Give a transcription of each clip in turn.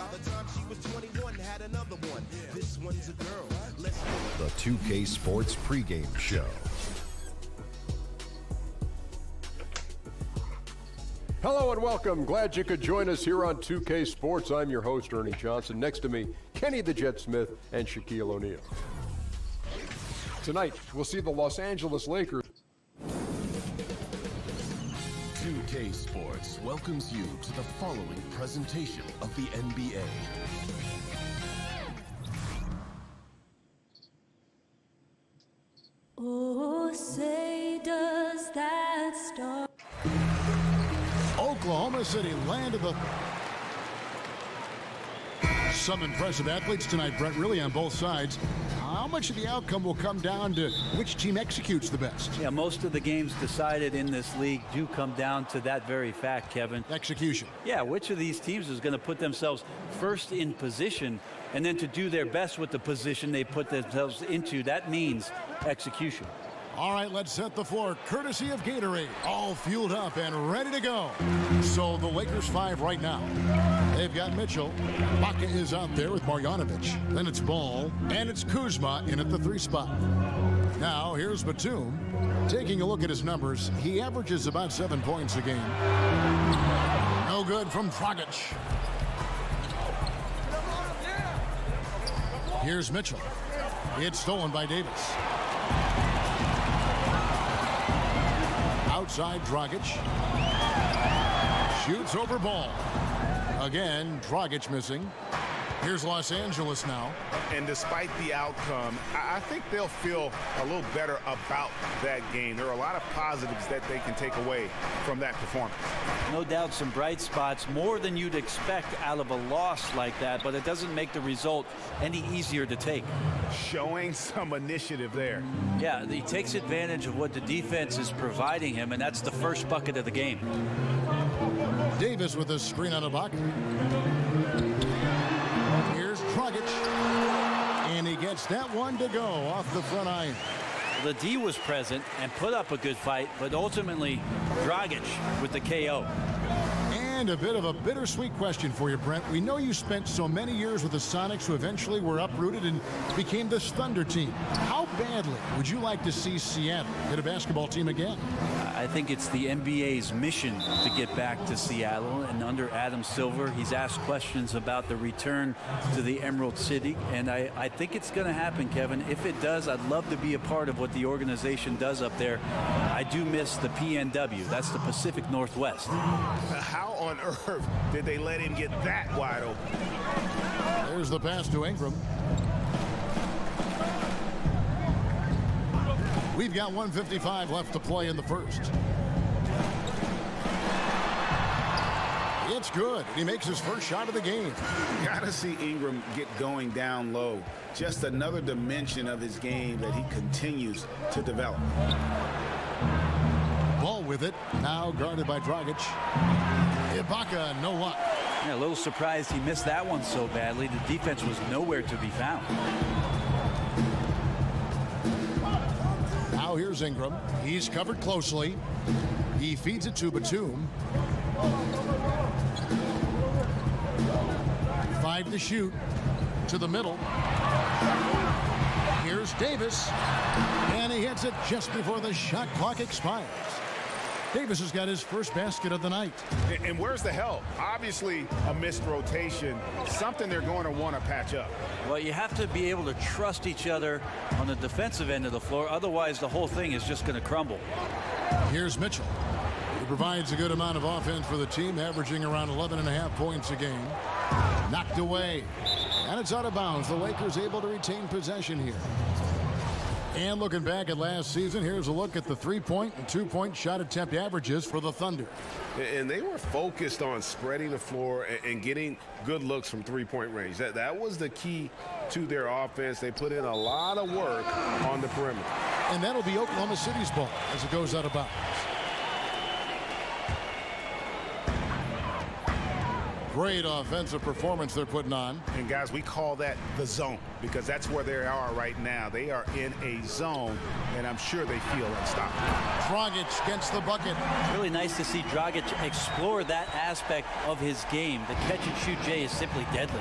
By the time she was 21, had another one. This one's a girl. Let's The 2K Sports pregame show. Hello and welcome. Glad you could join us here on 2K Sports. I'm your host, Ernie Johnson. Next to me, Kenny the Jet Smith and Shaquille O'Neal. Tonight, we'll see the Los Angeles Lakers. 2K Sports welcomes you to the following presentation of the NBA. Oh, say does that star... Oklahoma City landed some impressive athletes tonight, Brett, really on both sides. How much of the outcome will come down to which team executes the best? Yeah, most of the games decided in this league do come down to that very fact, Kevin. Execution. Yeah, which of these teams is going to put themselves first in position and then to do their best with the position they put themselves into. That means execution. All right, let's set the floor, courtesy of Gatorade. All fueled up and ready to go. So the Lakers 5 right now. They've got Mitchell. Baca is out there with Marjanovic. Then it's Ball, and it's Kuzma in at the 3 spot. Now, here's Batum. Taking a look at his numbers, he averages about 7 points a game. No good from Dragic. Here's Mitchell. It's stolen by Davis. Outside, Dragic. Shoots over Ball. Again, Dragic missing. Here's Los Angeles now. And despite the outcome, I think they'll feel a little better about that game. There are a lot of positives that they can take away from that performance. No doubt some bright spots, more than you'd expect out of a loss like that, but it doesn't make the result any easier to take. Showing some initiative there. Yeah, he takes advantage of what the defense is providing him, and that's the first bucket of the game. Davis with a screen on a buck. Here's Dragic. And he gets that one to go off the front iron. The D was present and put up a good fight, but ultimately Dragic with the KO. And a bit of a bittersweet question for you, Brent. We know you spent so many years with the Sonics, who eventually were uprooted and became this Thunder team. How badly would you like to see Seattle get a basketball team again? I think it's the NBA's mission to get back to Seattle, and under Adam Silver, he's asked questions about the return to the Emerald City, and I think it's going to happen, Kevin. If it does, I'd love to be a part of what the organization does up there. I do miss the PNW. That's the Pacific Northwest. How on earth did they let him get that wide open? There's the pass to Ingram. We've got 1:55 left to play in the first. It's good. He makes his first shot of the game. Gotta see Ingram get going down low. Just another dimension of his game that he continues to develop. Ball with it. Now guarded by Dragic. Ibaka, no luck. Yeah, a little surprised he missed that one so badly. The defense was nowhere to be found. Now here's Ingram. He's covered closely. He feeds it to Batum. 5 to shoot. To the middle. Here's Davis. And he hits it just before the shot clock expires. Davis has got his first basket of the night. And where's the help? Obviously a missed rotation, something they're going to want to patch up. Well, you have to be able to trust each other on the defensive end of the floor. Otherwise, the whole thing is just going to crumble. Here's Mitchell. He provides a good amount of offense for the team, averaging around 11.5 points a game. Knocked away. And it's out of bounds. The Lakers able to retain possession here. And looking back at last season, here's a look at the 3-point and 2-point shot attempt averages for the Thunder. And they were focused on spreading the floor and getting good looks from 3-point range. That was the key to their offense. They put in a lot of work on the perimeter. And that'll be Oklahoma City's ball as it goes out of bounds. Great offensive performance they're putting on. And guys, we call that the zone because that's where they are right now. They are in a zone, and I'm sure they feel unstoppable. Dragic gets the bucket. Really nice to see Dragic explore that aspect of his game. The catch-and-shoot J is simply deadly.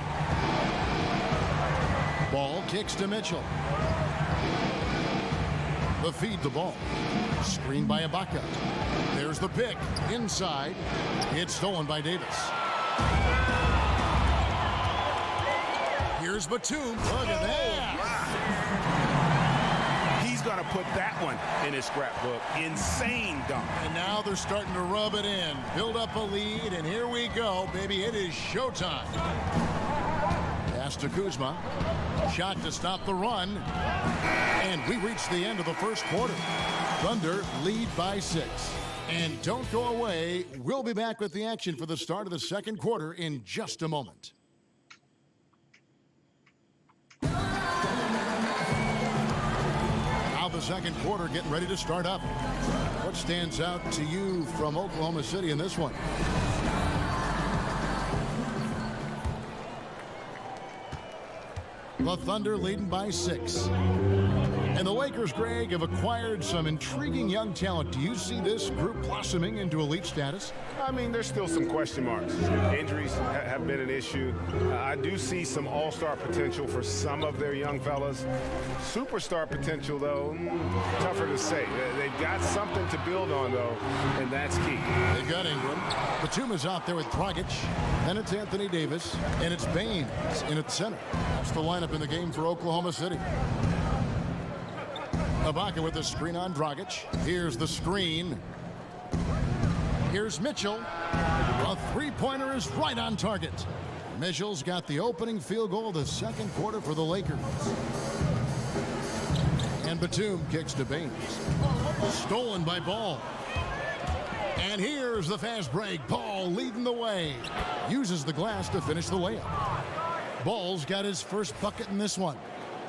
Ball kicks to Mitchell. The feed the ball. Screen by Ibaka. There's the pick. Inside. It's stolen by Davis. Here's Batum. Look at that. He's going to put that one in his scrapbook. Insane dunk. And now they're starting to rub it in. Build up a lead, and here we go, baby. It is showtime. Pass to Kuzma. Shot to stop the run. And we reach the end of the first quarter. Thunder lead by 6. And don't go away. We'll be back with the action for the start of the second quarter in just a moment. Now the second quarter getting ready to start up. What stands out to you from Oklahoma City in this one? The Thunder leading by 6. And the Lakers, Greg, have acquired some intriguing young talent. Do you see this group blossoming into elite status? I mean, there's still some question marks. Injuries have been an issue. I do see some all-star potential for some of their young fellas. Superstar potential, though, tougher to say. They've got something to build on, though, and that's key. They've got Ingram. Batum is out there with Dragic. Then it's Anthony Davis. And it's Baines in at center. That's the lineup in the game for Oklahoma City. Ibaka with the screen on Dragic. Here's the screen. Here's Mitchell. A three-pointer is right on target. Mitchell's got the opening field goal of the second quarter for the Lakers. And Batum kicks to Baines. Stolen by Ball. And here's the fast break. Ball leading the way. Uses the glass to finish the layup. Ball's got his first bucket in this one.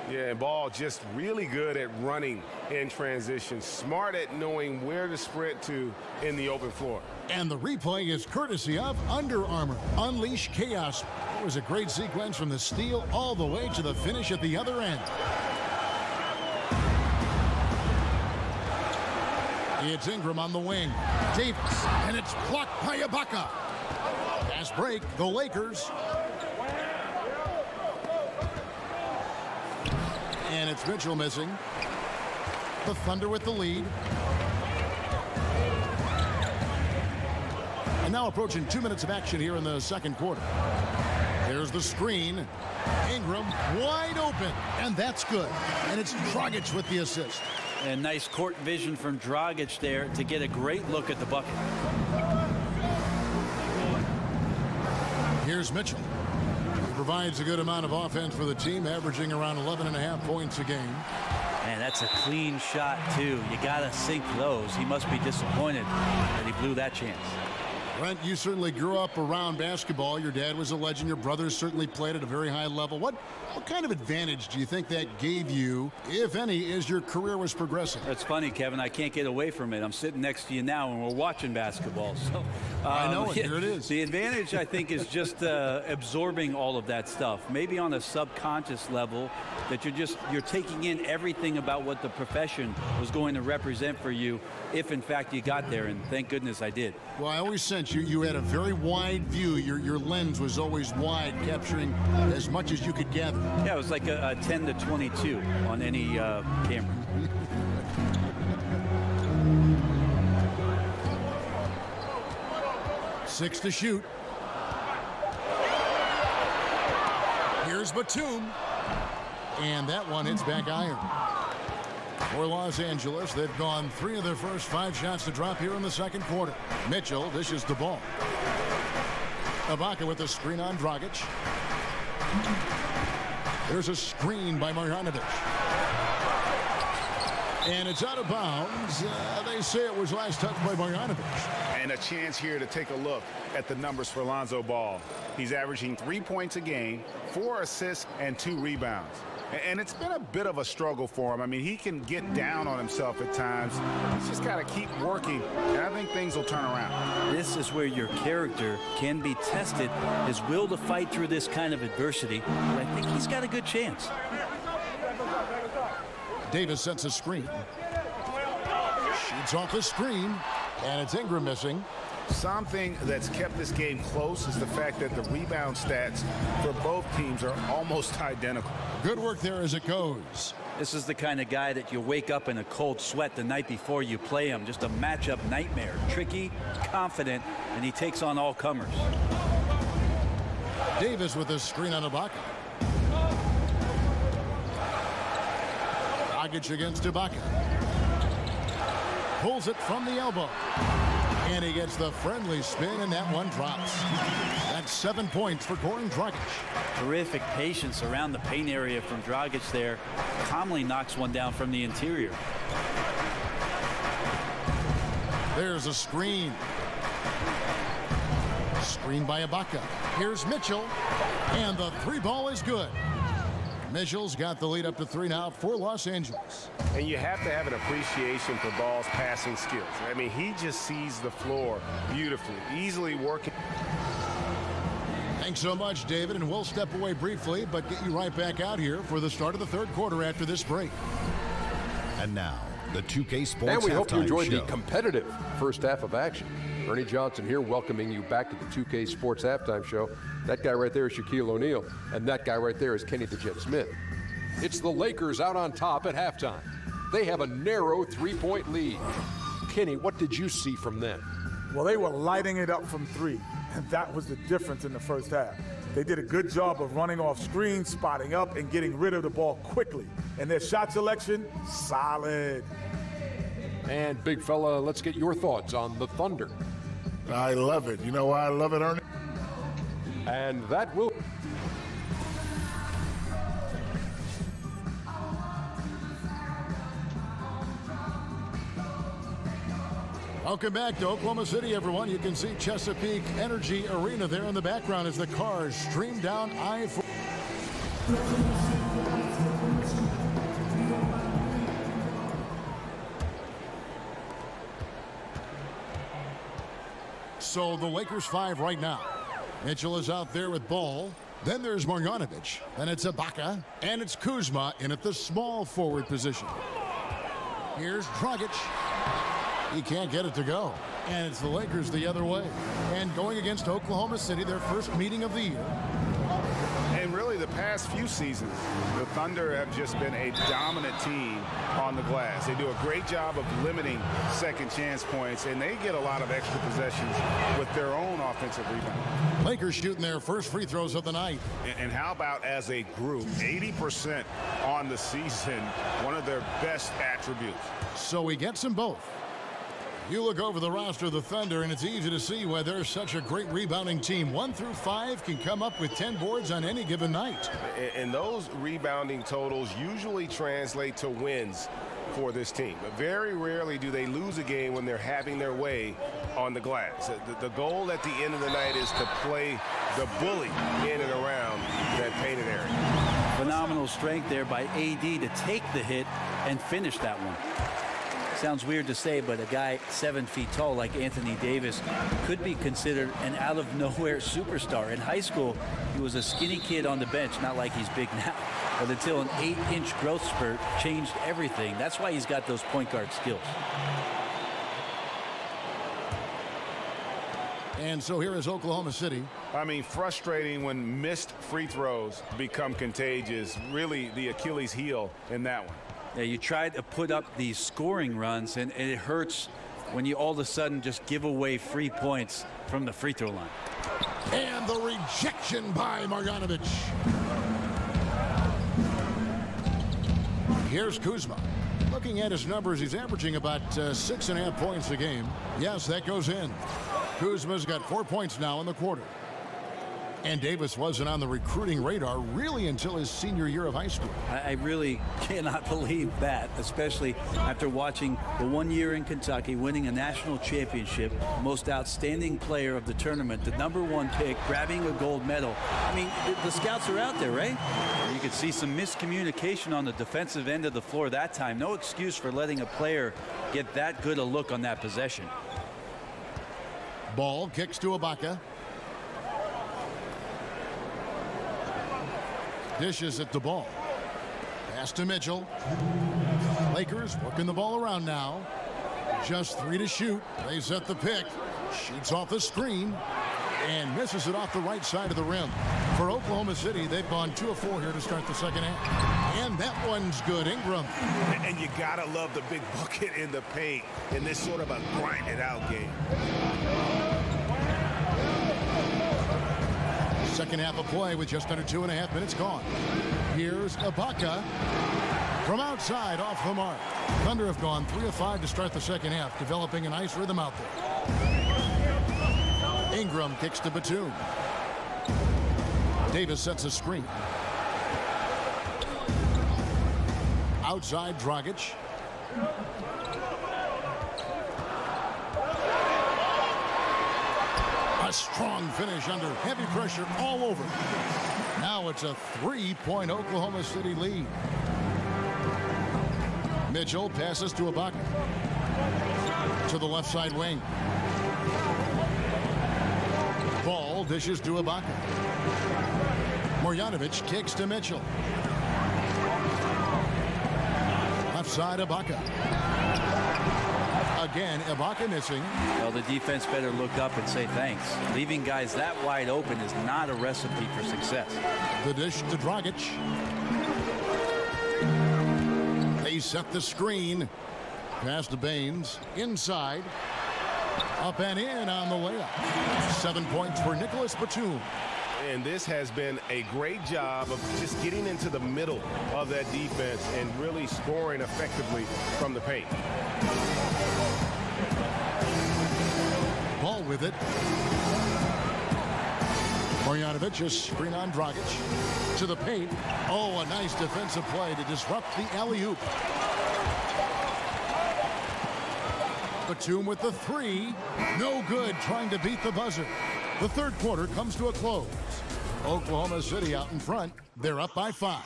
Yeah, and Ball just really good at running in transition. Smart at knowing where to sprint to in the open floor. And the replay is courtesy of Under Armour. Unleash chaos. It was a great sequence from the steal all the way to the finish at the other end. It's Ingram on the wing. Davis, and it's blocked by Ibaka. Fast break, the Lakers. And it's Mitchell missing. The Thunder with the lead. And now approaching 2 minutes of action here in the second quarter. There's the screen. Ingram wide open. And that's good. And it's Dragic with the assist. And nice court vision from Dragic there to get a great look at the bucket. Here's Mitchell. He provides a good amount of offense for the team, averaging around 11.5 points a game. Man, that's a clean shot, too. You got to sink those. He must be disappointed that he blew that chance. Brent, you certainly grew up around basketball. Your dad was a legend. Your brothers certainly played at a very high level. What kind of advantage do you think that gave you, if any, as your career was progressing? It's funny, Kevin. I can't get away from it. I'm sitting next to you now, and we're watching basketball. So I know it. Here it is. The advantage, I think, is just absorbing all of that stuff. Maybe on a subconscious level, that you're taking in everything about what the profession was going to represent for you, if in fact you got there. And thank goodness I did. Well, I always sense you had a very wide view. Your lens was always wide, capturing as much as you could gather. Yeah, it was like a 10 to 22 on any camera. Six to shoot. Here's Batum. And that one hits back iron. For Los Angeles, they've gone 3 of their first 5 shots to drop here in the second quarter. Mitchell dishes the ball. Ibaka with a screen on Dragic. There's a screen by Marjanovic. And it's out of bounds. They say it was last touched by Marjanovic. And a chance here to take a look at the numbers for Lonzo Ball. He's averaging 3 points a game, 4 assists, and 2 rebounds. And it's been a bit of a struggle for him. I mean, he can get down on himself at times. He's just got to keep working, and I think things will turn around. This is where your character can be tested, his will to fight through this kind of adversity. But I think he's got a good chance. Davis sets a screen. Shoots off the screen, and it's Ingram missing. Something that's kept this game close is the fact that the rebound stats for both teams are almost identical. Good work there as it goes. This is the kind of guy that you wake up in a cold sweat the night before you play him. Just a matchup nightmare. Tricky, confident, and he takes on all comers. Davis with a screen on Ibaka. Dragic against Ibaka. Pulls it from the elbow. And he gets the friendly spin, and that one drops. That's 7 points for Goran Dragic. Terrific patience around the paint area from Dragic there. Calmly knocks one down from the interior. There's a screen. Screen by Ibaka. Here's Mitchell. And the three ball is good. Mitchell's got the lead up to 3 now for Los Angeles. And you have to have an appreciation for Ball's passing skills. I mean, he just sees the floor beautifully, easily working. Thanks so much, David, and we'll step away briefly, but get you right back out here for the start of the third quarter after this break. And now, the 2K Sports And we hope you Halftime enjoyed Show. the competitive first half of action. Ernie Johnson here welcoming you back to the 2K Sports Halftime Show. That guy right there is Shaquille O'Neal, and that guy right there is Kenny the Jet Smith. It's the Lakers out on top at halftime. They have a narrow three-point lead. Kenny, what did you see from them? Well, they were lighting it up from three, and that was the difference in the first half. They did a good job of running off screens, spotting up, and getting rid of the ball quickly. And their shot selection, solid. And big fella, let's get your thoughts on the Thunder. I love it. You know why I love it, Ernie? And that will... Welcome back to Oklahoma City, everyone. You can see Chesapeake Energy Arena there in the background as the cars stream down I-4. So the Lakers 5 right now. Mitchell is out there with Ball. Then there's Marjanovic. Then it's Ibaka. And it's Kuzma in at the small forward position. Here's Dragic. He can't get it to go. And it's the Lakers the other way. And going against Oklahoma City, their first meeting of the year. And really the past few seasons, the Thunder have just been a dominant team on the glass. They do a great job of limiting second chance points, and they get a lot of extra possessions with their own offensive rebound. Lakers shooting their first free throws of the night. And how about as a group, 80% on the season, one of their best attributes. So he gets them both. You look over the roster of the Thunder, and it's easy to see why they're such a great rebounding team. 1 through 5 can come up with 10 boards on any given night. And those rebounding totals usually translate to wins for this team. But very rarely do they lose a game when they're having their way on the glass. The goal at the end of the night is to play the bully in and around that painted area. Phenomenal strength there by AD to take the hit and finish that one. Sounds weird to say, but a guy 7 feet tall like Anthony Davis could be considered an out-of-nowhere superstar. In high school, he was a skinny kid on the bench, not like he's big now. But until an 8-inch growth spurt changed everything. That's why he's got those point guard skills. And so here is Oklahoma City. I mean, frustrating when missed free throws become contagious. Really the Achilles heel in that one. Yeah, you try to put up these scoring runs, and it hurts when you all of a sudden just give away free points from the free throw line. And the rejection by Marjanovic. Here's Kuzma. Looking at his numbers, he's averaging about 6.5 points a game. Yes, that goes in. Kuzma's got 4 points now in the quarter. And Davis wasn't on the recruiting radar really until his senior year of high school. I really cannot believe that, especially after watching the 1 year in Kentucky, winning a national championship, most outstanding player of the tournament, the #1 pick, grabbing a gold medal. I mean, the scouts are out there, right? You could see some miscommunication on the defensive end of the floor that time. No excuse for letting a player get that good a look on that possession. Ball kicks to Ibaka. Dishes at the ball. Pass to Mitchell. Lakers working the ball around now. Just 3 to shoot. They set the pick. Shoots off the screen and misses it off the right side of the rim. For Oklahoma City, they've gone 2 of 4 here to start the second half. And that one's good. Ingram. And you gotta love the big bucket in the paint in this sort of a grinded out game. Second half of play with just under 2.5 minutes gone. Here's Ibaka from outside off the mark. Thunder have gone 3 of 5 to start the second half, developing a nice rhythm out there. Ingram kicks to Batum. Davis sets a screen. Outside Dragic. A strong finish under heavy pressure all over. Now it's a 3-point Oklahoma City lead. Mitchell passes to Ibaka. To the left side wing. Ball dishes to Ibaka. Marjanovic kicks to Mitchell. Left side Ibaka. Again, Ibaka missing. Well, the defense better look up and say thanks. Leaving guys that wide open is not a recipe for success. The dish to Dragic. They set the screen. Pass to Baines. Inside. Up and in on the layup. 7 points for Nicholas Batum. And this has been a great job of just getting into the middle of that defense and really scoring effectively from the paint. Ball with it. Marjanovic, a screen on Dragic. To the paint. Oh, a nice defensive play to disrupt the alley-oop. Batum with the 3. No good, trying to beat the buzzer. The third quarter comes to a close. Oklahoma City out in front. They're up by 5.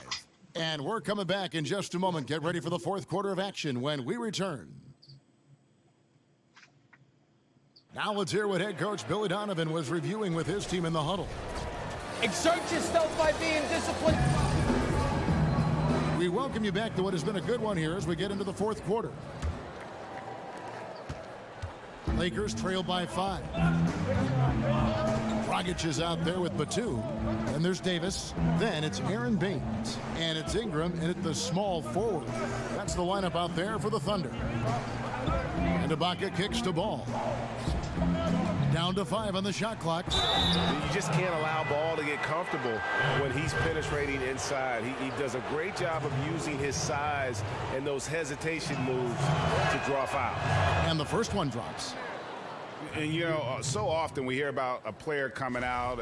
And we're coming back in just a moment. Get ready for the fourth quarter of action when we return. Now let's hear what head coach Billy Donovan was reviewing with his team in the huddle. Exert yourself by being disciplined. We welcome you back to what has been a good one here as we get into the fourth quarter. Lakers trail by 5. Dragic is out there with Batum. And there's Davis. Then it's Aaron Baines. And it's Ingram and at the small forward. That's the lineup out there for the Thunder. And Ibaka kicks the ball. Down to 5 on the shot clock. You just can't allow Ball to get comfortable when he's penetrating inside. He does a great job of using his size and those hesitation moves to draw foul. And the first one drops. And, you know, so often we hear about a player coming out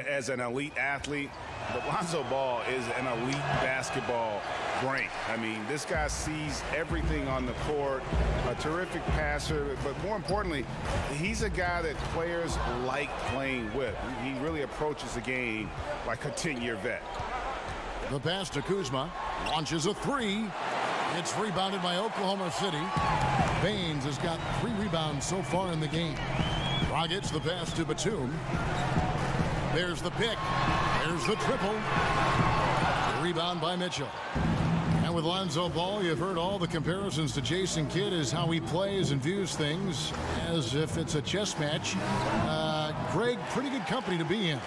as an elite athlete, but Lonzo Ball is an elite basketball brain. I mean, this guy sees everything on the court, a terrific passer, but more importantly, he's a guy that players like playing with. He really approaches the game like a 10-year vet. The pass to Kuzma, launches a 3. It's rebounded by Oklahoma City. Baines has got 3 rebounds so far in the game. Dragic the pass to Batum. There's the pick. There's the triple. The rebound by Mitchell. And with Lonzo Ball, you've heard all the comparisons to Jason Kidd as how he plays and views things as if it's a chess match. Greg, pretty good company to be in.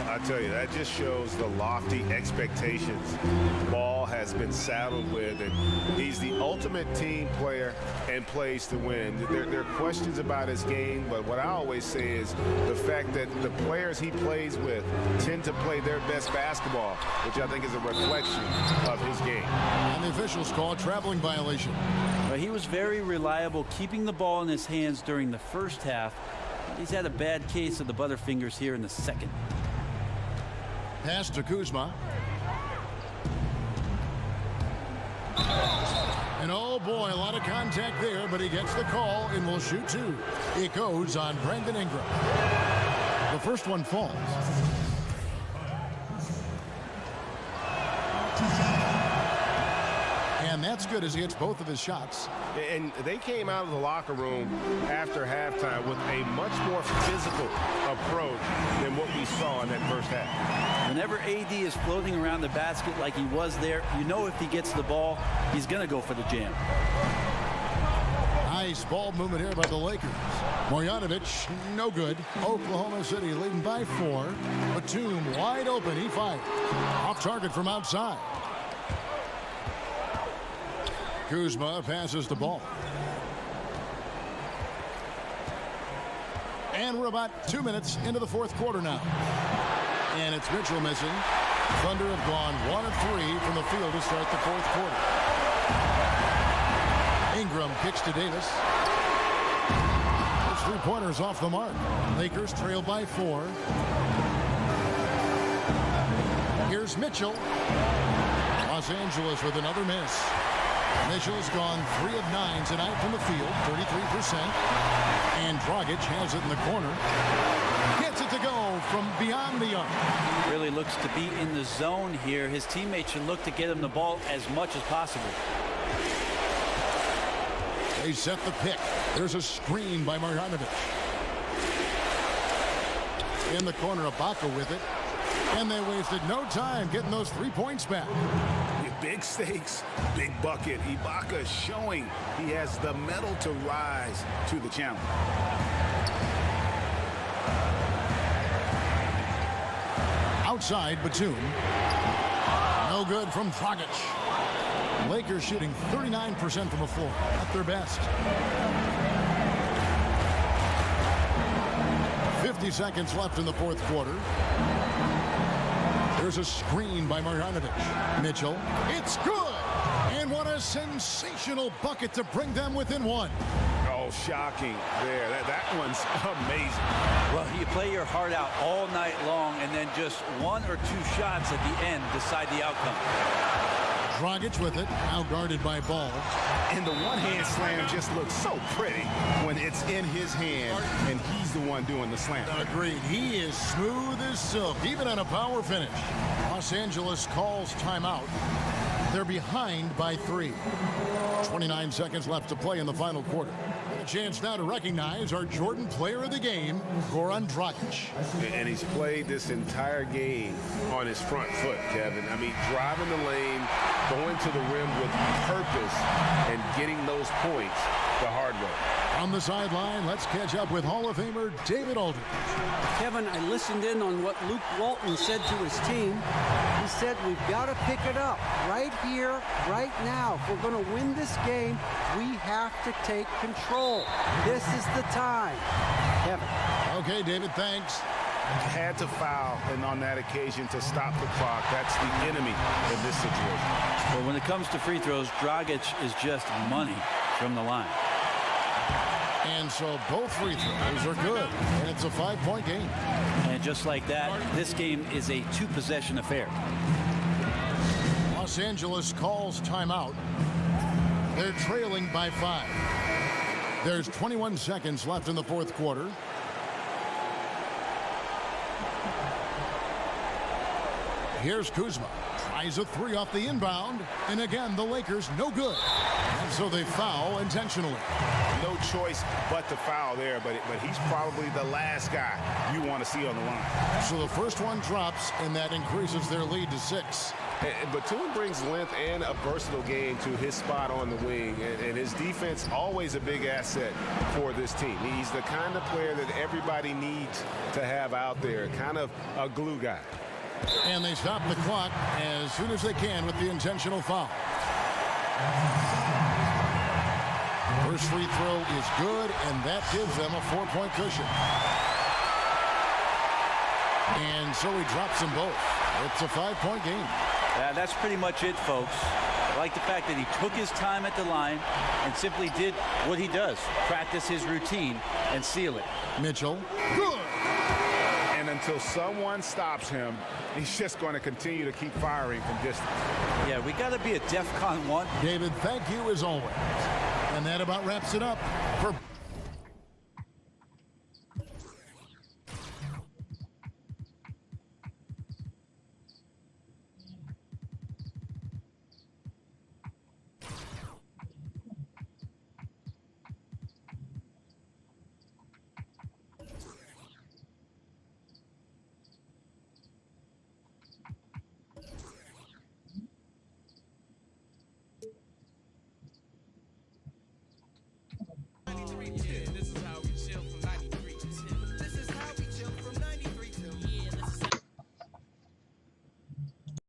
I tell you, that just shows the lofty expectations Ball has been saddled with, and he's the ultimate team player and plays to win. There are questions about his game, but what I always say is the fact that the players he plays with tend to play their best basketball, which I think is a reflection of his game. And the officials call a traveling violation. Well, he was very reliable, keeping the ball in his hands during the first half. He's had a bad case of the butterfingers here in the second. Pass to Kuzma. And oh boy, a lot of contact there, but he gets the call and will shoot two. It goes on Brandon Ingram. The first one falls. And that's good as he hits both of his shots. And they came out of the locker room after halftime with a much more physical approach than what we saw in that first half. Whenever AD is floating around the basket like he was there, you know if he gets the ball, he's going to go for the jam. Nice ball movement here by the Lakers. Marjanovic, no good. Oklahoma City leading by 4. Batum wide open. He fired. Off target from outside. Kuzma passes the ball. And we're about 2 minutes into the fourth quarter now. And it's Mitchell missing. Thunder have gone 1 of 3 from the field to start the fourth quarter. Ingram kicks to Davis. Those three-pointers off the mark. Lakers trail by 4. Here's Mitchell. Los Angeles with another miss. Mitchell's gone 3 of 9 tonight from the field, 33%. And Dragic has it in the corner. Gets it to go from beyond the arc. Really looks to be in the zone here. His teammates should look to get him the ball as much as possible. They set the pick. There's a screen by Marjanovic. In the corner, Ibaka with it. And they wasted no time getting those 3 points back. Big stakes, big bucket. Ibaka showing he has the mettle to rise to the challenge. Outside, Batum. No good from Dragic. Lakers shooting 39% from the floor. At their best. 50 seconds left in the fourth quarter. There's a screen by Marjanovic. Mitchell. It's good! And what a sensational bucket to bring them within 1. Oh, shocking there. That one's amazing. Well, you play your heart out all night long, and then just 1 or 2 shots at the end decide the outcome. Dragic with it, now guarded by Ball. And the one-hand slam just looks so pretty when it's in his hand, and he's the one doing the slam. Agreed. He is smooth as silk, even on a power finish. Los Angeles calls timeout. They're behind by 3. 29 seconds left to play in the final quarter. A chance now to recognize our Jordan Player of the Game, Goran Dragic. And he's played this entire game on his front foot, Kevin. I mean, driving the lane, going to the rim with purpose, and getting those points the hard way. On the sideline, let's catch up with Hall of Famer David Aldridge. Kevin, I listened in on what Luke Walton said to his team. He said, we've got to pick it up right here, right now. If we're going to win this game, we have to take control. This is the time. Kevin. Okay, David, thanks. Had to foul, and on that occasion to stop the clock. That's the enemy in this situation. Well, when it comes to free throws, Dragic is just money from the line. And so both free throws are good, and it's a 5-point game. And just like that, this game is a 2-possession affair. Los Angeles calls timeout. They're trailing by 5. There's 21 seconds left in the fourth quarter. Here's Kuzma. Tries a 3 off the inbound. And again, the Lakers no good. And so they foul intentionally. No choice but to foul there, but he's probably the last guy you want to see on the line. So the first one drops, and that increases their lead to 6. Batum brings length and a versatile game to his spot on the wing, and his defense always a big asset for this team. He's the kind of player that everybody needs to have out there, kind of a glue guy. And they stop the clock as soon as they can with the intentional foul. First free throw is good, and that gives them a 4-point cushion. And so he drops them both. It's a 5-point game. That's pretty much it, folks. I like the fact that he took his time at the line and simply did what he does, practice his routine and seal it. Mitchell. Good. And until someone stops him, he's just going to continue to keep firing from distance. Yeah, we got to be a DEFCON 1. David, thank you as always. And that about wraps it up for This is how we chill.